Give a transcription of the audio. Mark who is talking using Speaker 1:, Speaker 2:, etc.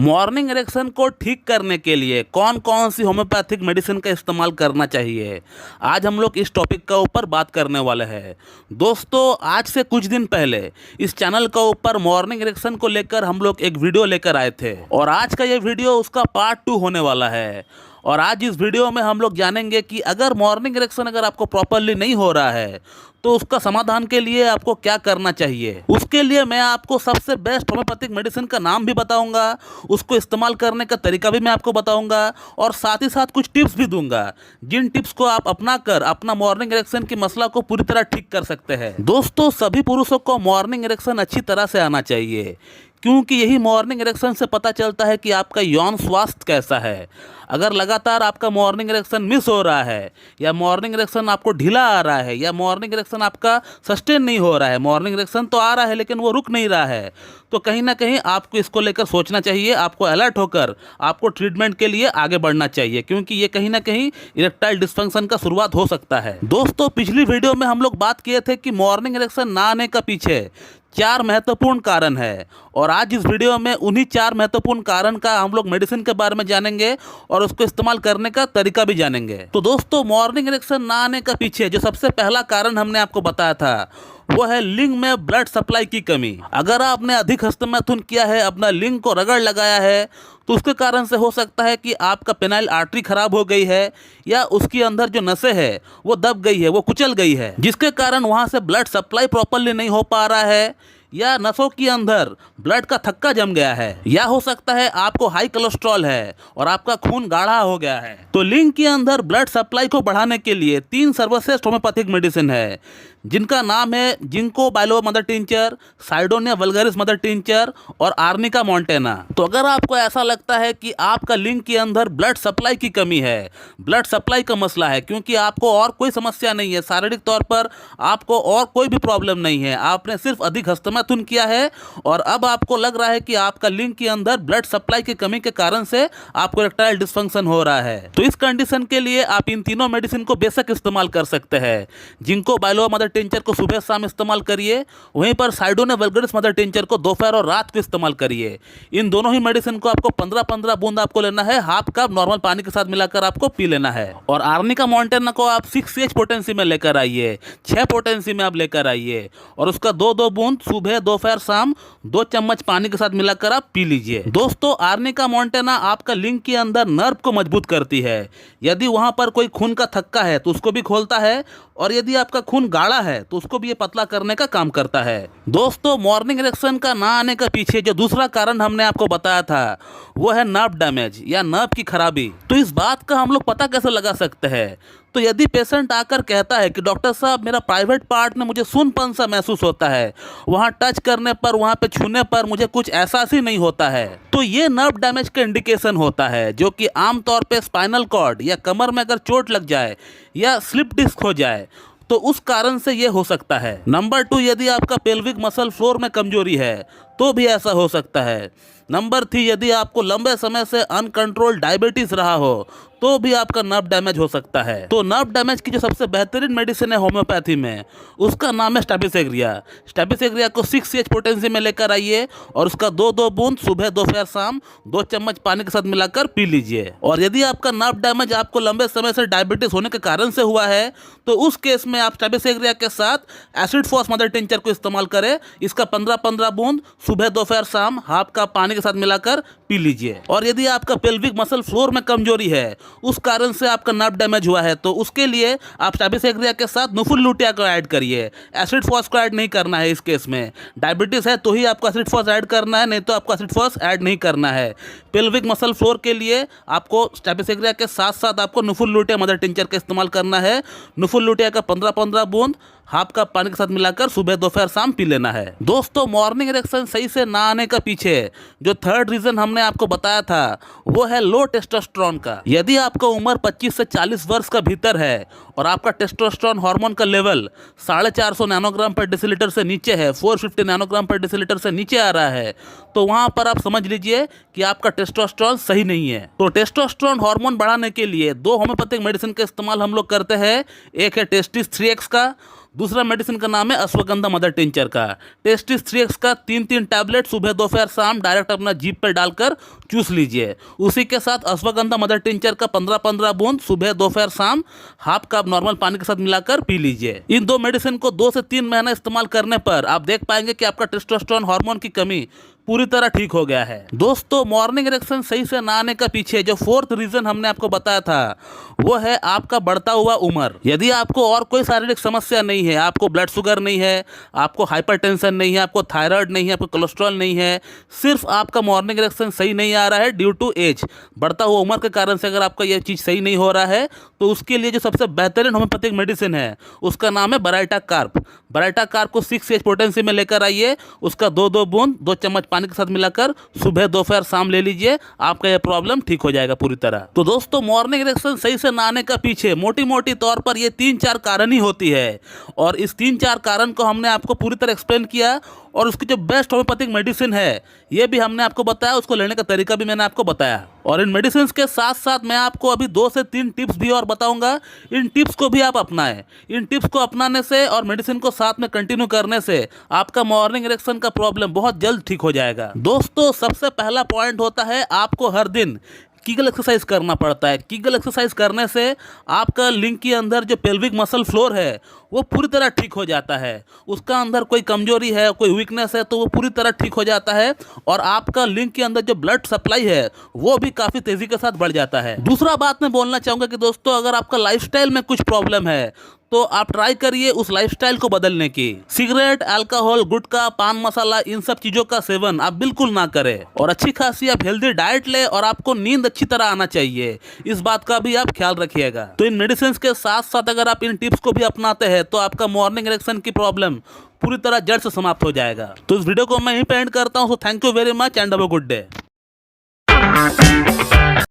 Speaker 1: Morning erection को ठीक करने के लिए कौन कौन सी होम्योपैथिक मेडिसिन का इस्तेमाल करना चाहिए, आज हम लोग इस टॉपिक का ऊपर बात करने वाले हैं। दोस्तों, आज से कुछ दिन पहले इस चैनल का ऊपर मॉर्निंग इरेक्शन को लेकर हम लोग एक वीडियो लेकर आए थे और आज का ये वीडियो उसका पार्ट 2 होने वाला है। और आज इस वीडियो में हम लोग जानेंगे कि अगर मॉर्निंग इरेक्शन अगर आपको प्रॉपरली नहीं हो रहा है तो उसका समाधान के लिए आपको क्या करना चाहिए। उसके लिए मैं आपको सबसे बेस्ट होम्योपैथिक मेडिसिन का नाम भी बताऊंगा, उसको इस्तेमाल करने का तरीका भी मैं आपको बताऊंगा और साथ ही साथ कुछ टिप्स भी दूंगा, जिन टिप्स को आप अपना कर अपना मॉर्निंग इरेक्शन की मसला को पूरी तरह ठीक कर सकते हैं। दोस्तों, सभी पुरुषों को मॉर्निंग इरेक्शन अच्छी तरह से आना चाहिए, क्योंकि यही मॉर्निंग इरेक्शन से पता चलता है कि आपका यौन स्वास्थ्य कैसा है। अगर लगातार आपका मॉर्निंग इरेक्शन मिस हो रहा है या मॉर्निंग इरेक्शन आपको ढीला आ रहा है या मॉर्निंग इरेक्शन आपका सस्टेन नहीं हो रहा है, मॉर्निंग इरेक्शन तो आ रहा है लेकिन वो रुक नहीं रहा है, तो कहीं ना कहीं आपको इसको लेकर सोचना चाहिए। आपको अलर्ट होकर आपको ट्रीटमेंट के लिए आगे बढ़ना चाहिए, क्योंकि ये कहीं ना कहीं इरेक्टाइल डिस्फंक्शन का शुरुआत हो सकता है। दोस्तों, पिछली वीडियो में हम लोग बात किए थे कि मॉर्निंग इरेक्शन ना आने का पीछे 4 महत्वपूर्ण कारण है और आज इस वीडियो में उन्हीं 4 महत्वपूर्ण कारण का हम लोग मेडिसिन के बारे में जानेंगे और उसको इस्तेमाल करने का तरीका भी जानेंगे। तो दोस्तों, मॉर्निंग इरेक्शन ना आने का पीछे जो सबसे पहला कारण हमने आपको बताया था वो है लिंग में ब्लड सप्लाई की कमी। अगर आपने अधिक हस्तमैथुन किया है, अपना लिंग को रगड़ लगाया है, तो उसके कारण से हो सकता है कि आपका पेनाइल आर्टरी खराब हो गई है या उसके अंदर जो नसें है वो दब गई है, वो कुचल गई है, जिसके कारण वहां से ब्लड सप्लाई प्रॉपरली नहीं हो पा रहा है या नसों के अंदर ब्लड का थक्का जम गया है, या हो सकता है आपको हाई कोलेस्ट्रॉल है और आपका खून गाढ़ा हो गया है। तो लिंग के अंदर ब्लड सप्लाई को बढ़ाने के लिए 3 सर्वश्रेष्ठ होम्योपैथिक मेडिसिन है, जिनका नाम है ginkgo biloba mother tincture, Cydonia vulgaris mother tincture और आर्निका मॉन्टेना। तो अगर आपको ऐसा लगता है कि आपका लिंग के अंदर ब्लड सप्लाई की कमी है, ब्लड सप्लाई का मसला है, क्योंकि आपको और कोई समस्या नहीं है, शारीरिक तौर पर आपको और कोई भी प्रॉब्लम नहीं है, आपने सिर्फ अधिक हस्तमैथुन किया है और अब आपको लग रहा है कि आपका लिंग के अंदर ब्लड सप्लाई की कमी के कारण से आपको इरेक्टाइल डिस्फंक्शन हो रहा है, तो इस कंडीशन के लिए आप इन तीनों मेडिसिन को बेशक इस्तेमाल कर सकते हैं। जिंको बाइलोवा मदर टिंचर को सुबह शाम इस्तेमाल करिए, वहीं पर साइडोनिया वल्गारिस मदर टिंचर को दोपहर और रात को इस्तेमाल करिए। इन दोनों ही मेडिसिन को आपको 15-15 बूंद आपको लेना है, हाफ कप नॉर्मल पानी के साथ मिलाकर आपको पी लेना है। और आर्निका मॉन्टेना को आप 6H पोटेंसी में लेकर आइए, 6 पोटेंसी में आप लेकर आइए और उसका 2-2 बूंद सुबह दोपहर शाम 2 चम्मच पानी के साथ मिलाकर आप पी लीजिए। दोस्तों, आर्निका मॉन्टेना आपका लिंग के अंदर नर्व को मजबूत करती है। यदि वहां पर कोई खून का थक्का है तो उसको भी खोलता है और यदि आपका खून गाढ़ा है तो उसको भी ये पतला करने का काम करता है। दोस्तों, मॉर्निंग इरेक्शन का ना आने का पीछे जो दूसरा कारण हमने आपको बताया था वो है नर्व डैमेज या नर्व की खराबी। तो इस बात का हम लोग पता कैसे लगा सकते हैं? तो यदि पेशेंट आकर कहता है कि डॉक्टर साहब, मेरा प्राइवेट पार्ट में मुझे सुनपन सा महसूस होता है, वहाँ टच करने पर, वहाँ पे छूने पर मुझे कुछ एहसास ही नहीं होता है, तो ये नर्व डैमेज का इंडिकेशन होता है, जो कि आमतौर पे स्पाइनल कॉर्ड या कमर में अगर चोट लग जाए या स्लिप डिस्क हो जाए तो उस कारण से ये हो सकता है। नंबर 2, यदि आपका पेल्विक मसल फ्लोर में कमजोरी है तो भी ऐसा हो सकता है। नंबर 3, यदि आपको लंबे समय से अनकंट्रोल्ड डायबिटीज रहा हो तो भी आपका नर्व डैमेज हो सकता है। तो नर्व डैमेज की जो सबसे बेहतरीन मेडिसिन है होम्योपैथी में, उसका नाम है स्टैबिसेग्रिया। स्टैबिसेग्रिया को 6H पोटेंसी में लेकर आइए और उसका 2-2 बूंद सुबह दोपहर शाम 2 चम्मच पानी के साथ मिलाकर पी लीजिए। और यदि आपका नर्व डैमेज आपको लंबे समय से डायबिटीज होने के कारण से हुआ है तो उस केस में आप स्टैबिसेग्रिया के साथ एसिड फॉस मदर टिंचर को इस्तेमाल करें। इसका 15-15 बूंद सुबह दोपहर शाम हाफ कप पानी के साथ मिलाकर पी लीजिए। और यदि आपका पेल्विक मसल फ्लोर में कमजोरी है, उस कारण से आपका नर्व डैमेज हुआ है, तो उसके लिए आप स्टैबिसेग्रिया के साथ नुफुल लुटिया को ऐड करिए। एसिड फॉस को ऐड नहीं करना है। इस केस में डायबिटीज है तो ही आपको एसिड फॉस ऐड करना है, नहीं तो आपको एसिड फॉस ऐड नहीं करना है। पेल्विक मसल फ्लोर के लिए आपको स्टैबिसेग्रिया के साथ साथ आपको नुफुल लुटिया मदर टिंचर का इस्तेमाल करना है। नुफुल लुटिया का 15-15 बूंद हाफ कप पानी के साथ मिलाकर सुबह दोपहर शाम पी लेना है। दोस्तों, मॉर्निंग इरेक्शन सही से ना आने का पीछे जो थर्ड रीजन हमने आपको बताया था वो है लो टेस्टोस्टेरोन का। यदि आपका उम्र 25 से 40 वर्ष का भीतर है और आपका टेस्टोस्टेरोन हार्मोन का लेवल 450 नैनोग्राम पर डेसीलीटर से नीचे है, 450 नैनोग्राम पर डेसीलीटर से नीचे आ रहा है, तो वहां पर आप समझ लीजिए कि आपका टेस्टोस्टेरोन सही नहीं है। तो टेस्टोस्टेरोन हार्मोन बढ़ाने के लिए 2 होम्योपैथिक मेडिसिन का इस्तेमाल हम लोग करते हैं। एक है टेस्टिस 3X का, दूसरा मेडिसिन का नाम है अश्वगंधा मदर टिंचर का। टेस्टिस 3x का 3-3 टैबलेट सुबह दोपहर शाम डायरेक्ट अपना जीभ पर डालकर चूस लीजिए। उसी के साथ अश्वगंधा मदर टिंचर का 15-15 बूंद सुबह दोपहर शाम हाफ कप नॉर्मल पानी के साथ मिलाकर पी लीजिए। इन 2 मेडिसिन को 2 से 3 महीना इस्तेमाल करने पर आप देख पाएंगे कि आपका टेस्टोस्टेरोन हार्मोन की कमी पूरी तरह ठीक हो गया है। दोस्तों, मॉर्निंग इरेक्शन सही से ना आने का पीछे जो 4th रीजन हमने आपको बताया था वो है आपका बढ़ता हुआ उम्र। यदि आपको और कोई शारीरिक समस्या नहीं है, आपको ब्लड शुगर नहीं है, आपको हाइपरटेंशन नहीं है, आपको थायराइड नहीं है, आपको कोलेस्ट्रॉल नहीं है, सिर्फ आपका मॉर्निंग इरेक्शन सही नहीं आ रहा है ड्यू टू एज, बढ़ता हुआ उम्र के कारण से अगर आपका यह चीज़ सही नहीं हो रहा है तो उसके लिए जो सबसे बेहतरीन होम्योपैथिक मेडिसिन है उसका नाम है बराइटा कार्प। बराइटा कार्प को 6H पोटेंसी में लेकर आइए, उसका 2-2 बूंद 2 चम्मच पानी के साथ मिलाकर सुबह दोपहर शाम ले लीजिए, आपका यह प्रॉब्लम ठीक हो जाएगा पूरी तरह। तो दोस्तों, मॉर्निंग इरेक्शन सही से ना आने का पीछे मोटी मोटी तौर पर ये 3-4 कारण ही होती है और इस 3-4 कारण को हमने आपको पूरी तरह एक्सप्लेन किया और उसकी जो बेस्ट होम्योपैथिक मेडिसिन है ये भी हमने आपको बताया, उसको लेने का तरीका भी मैंने आपको बताया। और इन मेडिसिन के साथ साथ मैं आपको अभी 2 से 3 टिप्स भी और बताऊंगा। इन टिप्स को भी आप अपनाएं। इन टिप्स को अपनाने से और मेडिसिन को साथ में कंटिन्यू करने से आपका मॉर्निंग इरेक्शन का प्रॉब्लम बहुत जल्द ठीक हो जाएगा। दोस्तों, सबसे पहला पॉइंट होता है आपको हर दिन कीगल एक्सरसाइज करना पड़ता है। कीगल एक्सरसाइज करने से आपका लिंग के अंदर जो पेल्विक मसल फ्लोर है वो पूरी तरह ठीक हो जाता है। उसका अंदर कोई कमजोरी है, कोई वीकनेस है तो वो पूरी तरह ठीक हो जाता है और आपका लिंग के अंदर जो ब्लड सप्लाई है वो भी काफ़ी तेज़ी के साथ बढ़ जाता है। दूसरा बात मैं बोलना चाहूँगा कि दोस्तों, अगर आपका लाइफस्टाइल में कुछ प्रॉब्लम है तो आप ट्राई करिए उस लाइफस्टाइल को बदलने की। सिगरेट, अल्कोहल, गुटखा, पान मसाला, इन सब चीज़ों का सेवन आप बिल्कुल ना करें और अच्छी खासी आप हेल्दी डाइट लें और आपको नींद अच्छी तरह आना चाहिए, इस बात का भी आप ख्याल रखिएगा। तो इन मेडिसिन के साथ साथ अगर आप इन टिप्स को भी अपनाते हैं तो आपका मॉर्निंग इरेक्शन की प्रॉब्लम पूरी तरह जड़ से समाप्त हो जाएगा। तो इस वीडियो को मैं यहीं पे एंड करता हूँ। So thank you very much and have a good day.